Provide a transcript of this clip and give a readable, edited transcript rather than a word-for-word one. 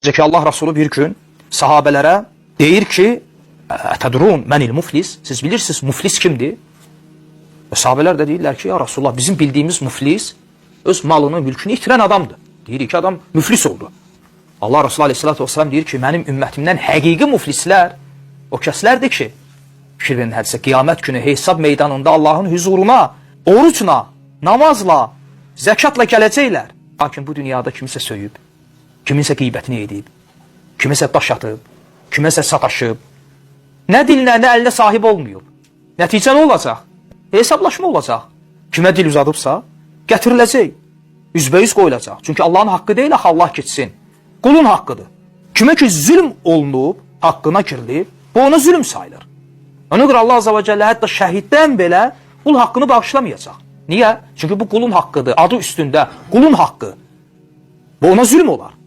Necə ki Allah Resulü bir gün sahabələrə deyir ki, "Tədrun mənil muflis?" Siz bilirsiniz muflis kimdir? Və sahabələr də deyirlər ki, "Ya Resulullah, bizim bildiyimiz muflis öz malını, mülkünü itirən adamdır." Deyir ki, adam müflis oldu. Allah Resulü Aleyhisselatü Vesselam deyir ki, "Mənim ümmətimdən həqiqi muflislər o kəslərdir ki, fikir verin hədisə, qiyamət günü hesab meydanında Allahın huzuruna, orucla, namazla, zəkatla gələcəklər. Lakin bu dünyada kimisə söyüb, kiminsə qeybətini edib, kimisə daş atıb, kiməsə sataşıb, nə dilinə, nə əlinə sahib olmayıb. Nəticə nə olacaq? Hesablaşma olacaq. Kimə dil uzadıbsa, gətiriləcək, üzbəüz qoyulacaq. Çünki Allahın haqqı deyil, axı Allah keçsin. Qulun haqqıdır. Kimə ki zülm olunub, haqqına girilib, bu ona zülm sayılır. Ona görə Allah Azze ve Celle hətta şəhiddən belə qul haqqını bağışlamayacaq. Niyə? Çünki bu qulun haqqıdır, adı üstündə, qulun haqqı. Bu ona zülm olar.